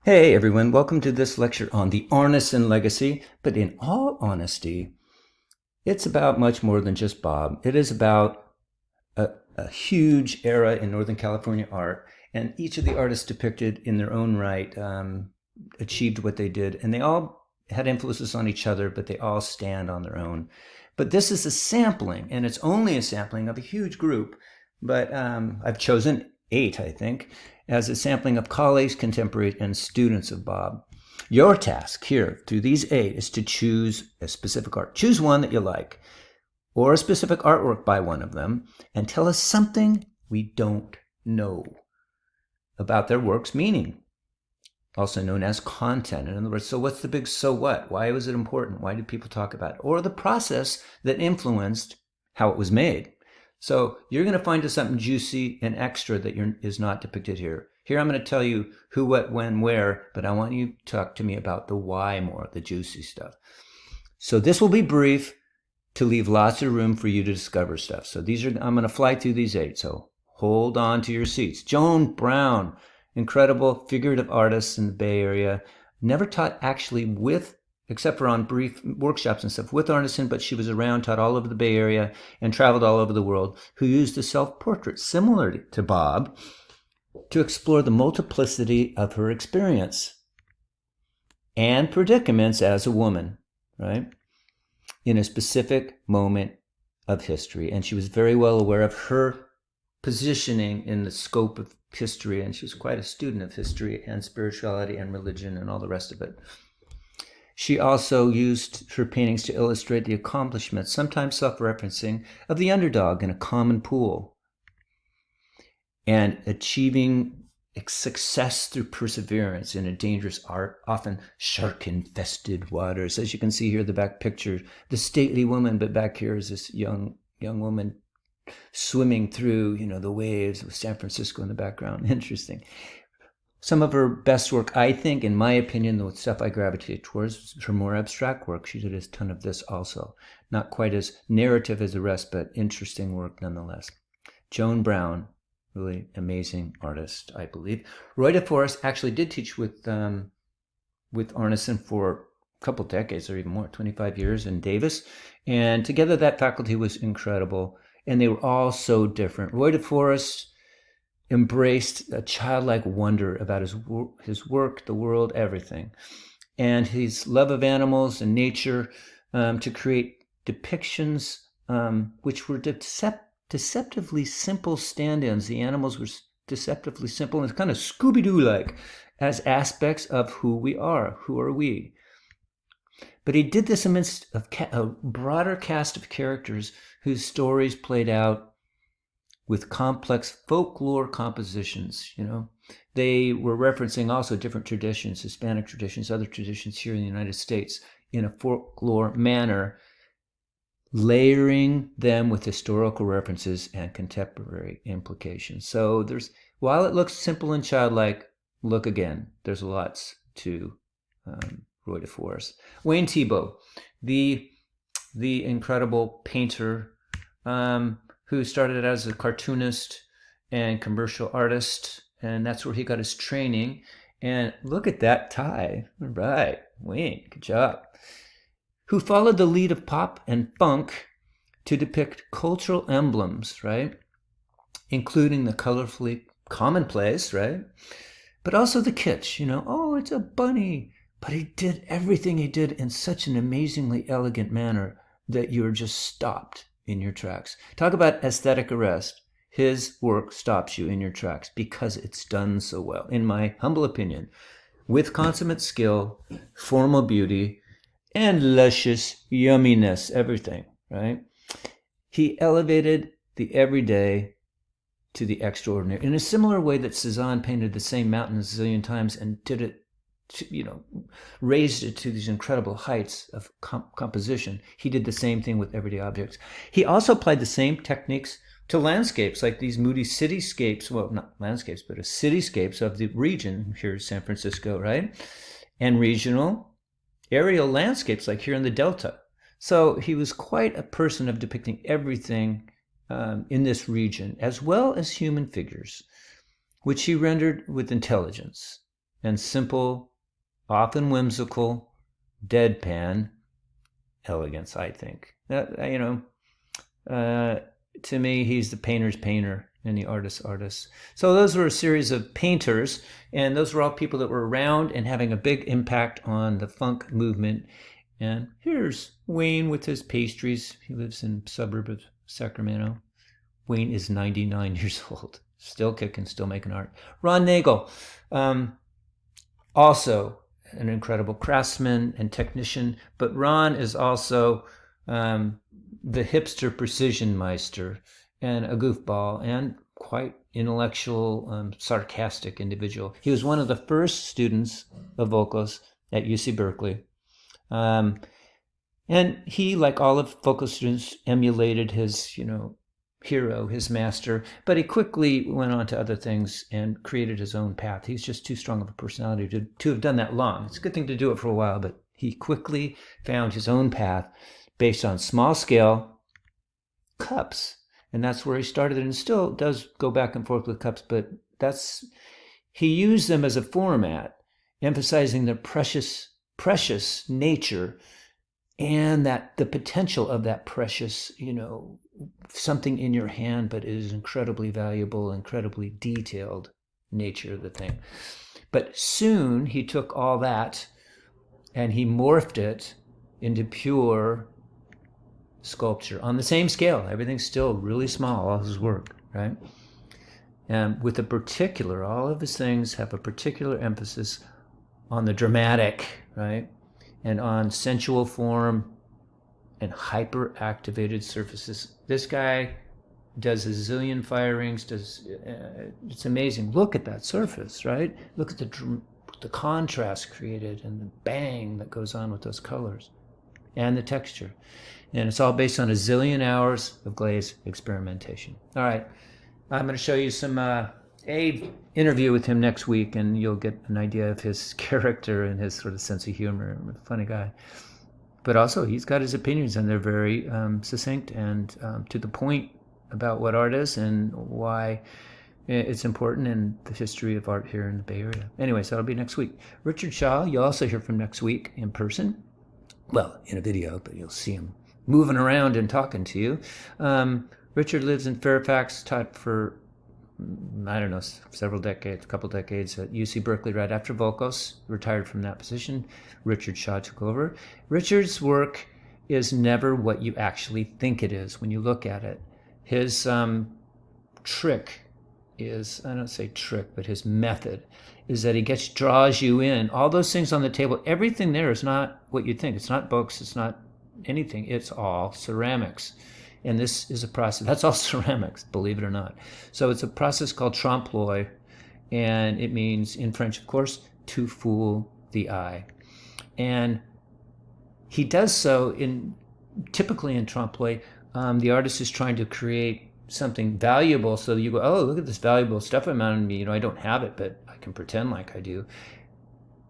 Hey everyone, welcome to this lecture on the Arneson legacy. But in all honesty, it's about much more than just Bob. It is about a huge era in Northern California art, and each of the artists depicted in their own right achieved what they did, and they all had influences on each other, but they all stand on their own. But this is a sampling, and it's only a sampling of a huge group, but I've chosen 8, I think, as a sampling of colleagues, contemporaries, and students of Bob. Your task here through these 8 is to choose a specific art. Choose one that you like, or a specific artwork by one of them, and tell us something we don't know about their work's meaning, also known as content. In other words, so what's the big so what? Why was it important? Why did people talk about it? Or the process that influenced how it was made. So you're going to find us something juicy and extra that is not depicted here. Here I'm going to tell you who, what, when, where, but I want you to talk to me about the why more, the juicy stuff. So this will be brief to leave lots of room for you to discover stuff. So I'm going to fly through these 8, so hold on to your seats. Joan Brown, incredible figurative artist in the Bay Area, never taught actually except for on brief workshops and stuff with Arneson, but she was around, taught all over the Bay Area, and traveled all over the world, who used a self-portrait similar to Bob to explore the multiplicity of her experience and predicaments as a woman, right, in a specific moment of history. And she was very well aware of her positioning in the scope of history, and she was quite a student of history and spirituality and religion and all the rest of it. She also used her paintings to illustrate the accomplishments, sometimes self-referencing, of the underdog in a common pool, and achieving success through perseverance in a dangerous art, often shark-infested waters. As you can see here, the back picture, the stately woman, but back here is this young woman swimming through, the waves with San Francisco in the background. Interesting. Some of her best work, I think, in my opinion, the stuff I gravitate towards, her more abstract work. She did a ton of this also. Not quite as narrative as the rest, but interesting work nonetheless. Joan Brown, really amazing artist, I believe. Roy DeForest actually did teach with Arneson for a couple decades or even more, 25 years in Davis. And together that faculty was incredible. And they were all so different. Roy DeForest embraced a childlike wonder about his work, the world, everything. And his love of animals and nature to create depictions which were deceptively simple stand-ins. The animals were deceptively simple and kind of Scooby-Doo-like as aspects of who we are. Who are we? But he did this amidst a broader cast of characters whose stories played out with complex folklore compositions. They were referencing also different traditions, Hispanic traditions, other traditions here in the United States, in a folklore manner, layering them with historical references and contemporary implications. So while it looks simple and childlike, look again. There's lots to Roy DeForest. Wayne Thiebaud, the incredible painter, who started as a cartoonist and commercial artist, and that's where he got his training. And look at that tie. All right, Wayne, good job. Who followed the lead of pop and funk to depict cultural emblems, right? Including the colorfully commonplace, right? But also the kitsch, oh, it's a bunny. But he did everything he did in such an amazingly elegant manner that you're just stopped in your tracks. Talk about aesthetic arrest. His work stops you in your tracks because it's done so well, in my humble opinion, with consummate skill, formal beauty, and luscious yumminess, everything, right? He elevated the everyday to the extraordinary in a similar way that Cezanne painted the same mountain a zillion times and did it, raised it to these incredible heights of composition. He did the same thing with everyday objects. He also applied the same techniques to landscapes, like these moody cityscapes, well, not landscapes, but cityscapes of the region. Here's San Francisco, right? And regional aerial landscapes, like here in the Delta. So he was quite a person of depicting everything in this region, as well as human figures, which he rendered with intelligence and simple, often whimsical, deadpan elegance, I think. To me, he's the painter's painter and the artist's artist. So those were a series of painters, and those were all people that were around and having a big impact on the funk movement. And here's Wayne with his pastries. He lives in a suburb of Sacramento. Wayne is 99 years old, still kicking, still making art. Ron Nagle, also an incredible craftsman and technician, but Ron is also the hipster precision meister and a goofball and quite intellectual, sarcastic individual. He was one of the first students of vocals at UC Berkeley. And he, like all of vocal students, emulated his, hero, his master, but he quickly went on to other things and created his own path. He's just too strong of a personality to have done that long. It's a good thing to do it for a while, but he quickly found his own path based on small scale cups. And that's where he started, and still does go back and forth with cups, but he used them as a format, emphasizing their precious nature and that the potential of that precious, something in your hand, but it is incredibly valuable, incredibly detailed nature of the thing. But soon he took all that and he morphed it into pure sculpture on the same scale. Everything's still really small, all his work, right? And with all of his things have a particular emphasis on the dramatic, right? And on sensual form and hyper-activated surfaces. This guy does a zillion firings, it's amazing. Look at that surface, right? Look at the contrast created and the bang that goes on with those colors and the texture. And it's all based on a zillion hours of glaze experimentation. All right, I'm going to show you some interview with him next week, and you'll get an idea of his character and his sort of sense of humor. Funny guy. But also, he's got his opinions, and they're very succinct and to the point about what art is and why it's important in the history of art here in the Bay Area. Anyway, so that'll be next week. Richard Shaw, you'll also hear from next week in person. Well, in a video, but you'll see him moving around and talking to you. Richard lives in Fairfax, taught for, a couple decades at UC Berkeley right after vocals, retired from that position. Richard Shaw took over. Richard's work is never what you actually think it is when you look at it. His trick is, I don't say trick, but his method is that he draws you in. All those things on the table, everything there is not what you think. It's not books, it's not anything. It's all ceramics. And this is a process. That's all ceramics, believe it or not. So it's a process called trompe-l'oeil, and it means, in French, of course, to fool the eye. And he does so typically in trompe-l'oeil. The artist is trying to create something valuable, so you go, oh, look at this valuable stuff around me. I don't have it, but I can pretend like I do.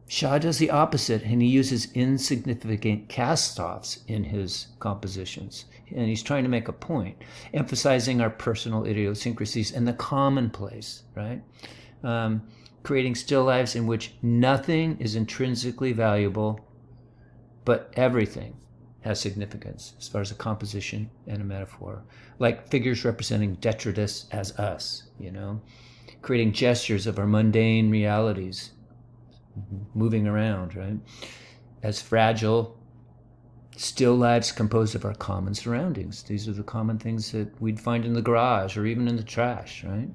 Shaw does the opposite, and he uses insignificant cast-offs in his compositions. And he's trying to make a point, emphasizing our personal idiosyncrasies and the commonplace, right? Creating still lives in which nothing is intrinsically valuable, but everything has significance as far as a composition and a metaphor. Like figures representing detritus as us, creating gestures of our mundane realities, moving around, right? As fragile, still lives composed of our common surroundings. These are the common things that we'd find in the garage or even in the trash, right?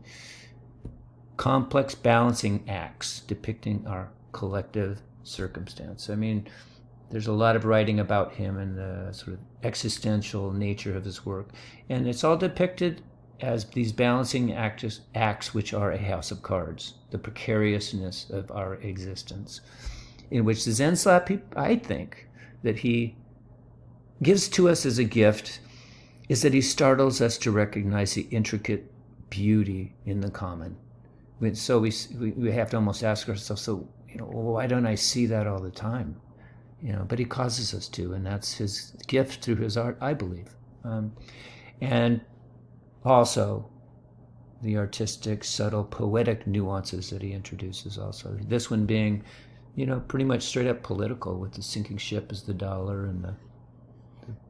Complex balancing acts depicting our collective circumstance. There's a lot of writing about him and the sort of existential nature of his work. And it's all depicted as these balancing acts which are a house of cards, the precariousness of our existence, in which the Zen slap, I think, that he gives to us as a gift is that he startles us to recognize the intricate beauty in the common. So we have to almost ask ourselves, why don't I see that all the time? But he causes us to, and that's his gift through his art, I believe. And also, the artistic, subtle, poetic nuances that he introduces also. This one being, pretty much straight up political, with the sinking ship as the dollar and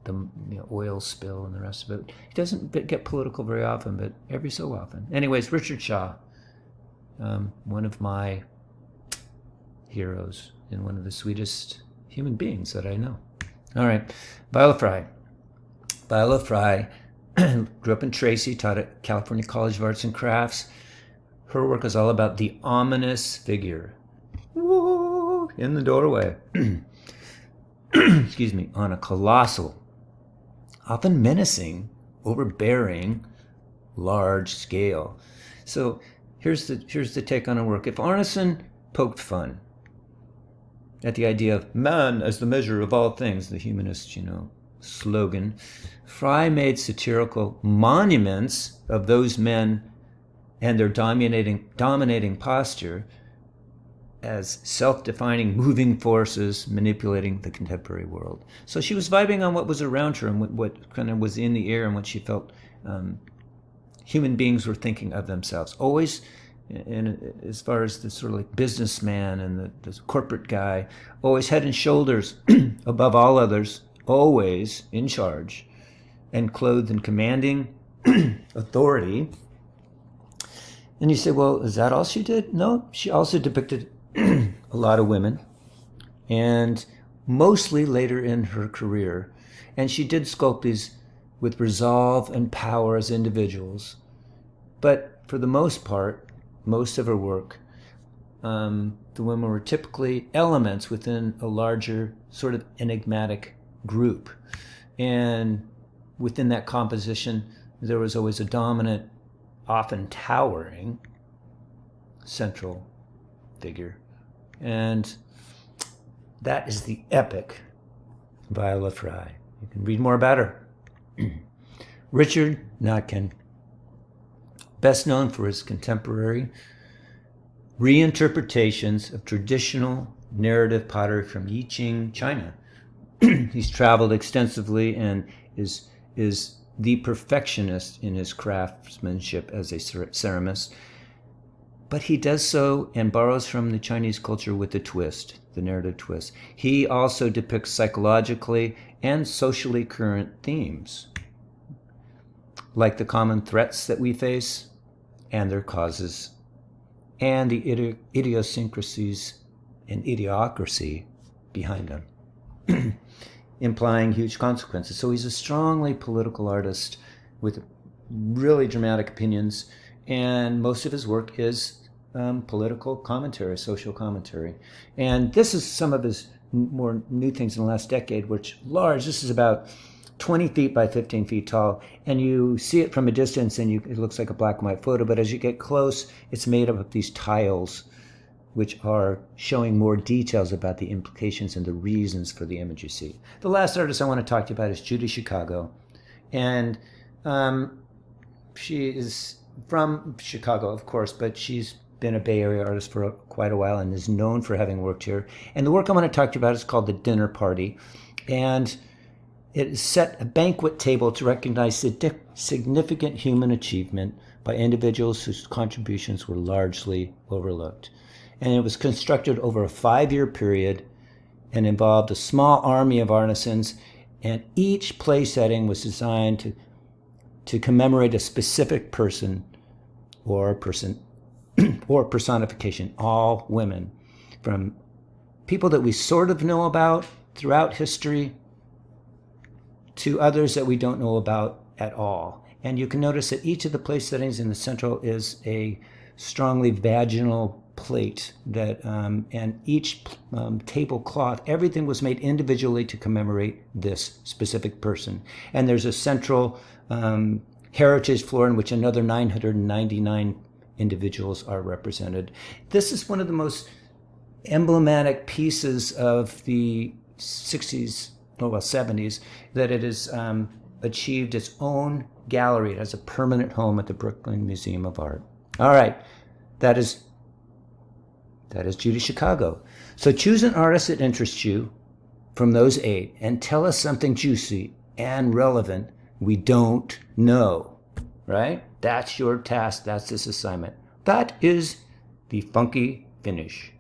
the oil spill and the rest of it. He doesn't get political very often, but every so often. Anyways, Richard Shaw, one of my heroes and one of the sweetest human beings that I know. All right, Viola Frey. Viola Frey grew up in Tracy, taught at California College of Arts and Crafts. Her work is all about the ominous figure in the doorway. Excuse me, on a colossal, often menacing, overbearing, large scale. So here's the take on her work. If Arneson poked fun at the idea of man as the measure of all things, the humanist, slogan, Frey made satirical monuments of those men and their dominating posture as self-defining moving forces manipulating the contemporary world. So she was vibing on what was around her and what kind of was in the air and what she felt human beings were thinking of themselves. Always, as far as the sort of like businessman and the corporate guy, always head and shoulders above all others, always in charge and clothed in commanding authority. And you say, well, is that all she did? No, she also depicted a lot of women, and mostly later in her career. And she did sculpt these with resolve and power as individuals. But for the most part, most of her work, the women were typically elements within a larger sort of enigmatic group. And within that composition, there was always a dominant, often towering, central figure. And that is the epic Viola Frey. You can read more about her. Richard Nagle, best known for his contemporary reinterpretations of traditional narrative pottery from Yiqing, China. He's traveled extensively and is the perfectionist in his craftsmanship as a ceramist. But he does so and borrows from the Chinese culture with a twist, the narrative twist. He also depicts psychologically and socially current themes, like the common threats that we face and their causes, and the idiosyncrasies and idiocracy behind them, implying huge consequences. So he's a strongly political artist with really dramatic opinions, and most of his work is political commentary, social commentary. And this is some of his more new things in the last decade, which large, this is about 20 feet by 15 feet tall, and you see it from a distance and it looks like a black and white photo, but as you get close, it's made up of these tiles which are showing more details about the implications and the reasons for the image you see. The last artist I want to talk to you about is Judy Chicago. And she is from Chicago, of course, but she's been a Bay Area artist for quite a while and is known for having worked here. And the work I want to talk to you about is called The Dinner Party. And it set a banquet table to recognize significant human achievement by individuals whose contributions were largely overlooked. And it was constructed over a 5-year period and involved a small army of artisans, and each place setting was designed to commemorate a specific person or personification, all women, from people that we sort of know about throughout history to others that we don't know about at all. And you can notice that each of the place settings in the central is a strongly vaginal plate that, and each tablecloth, everything was made individually to commemorate this specific person. And there's a central heritage floor in which another 999 individuals are represented. This is one of the most emblematic pieces of the 70s, that it has achieved its own gallery. It has a permanent home at the Brooklyn Museum of Art. All right, that is Judy Chicago. So choose an artist that interests you from those 8 and tell us something juicy and relevant we don't know, right? That's your task. That's this assignment. That is the funky finish.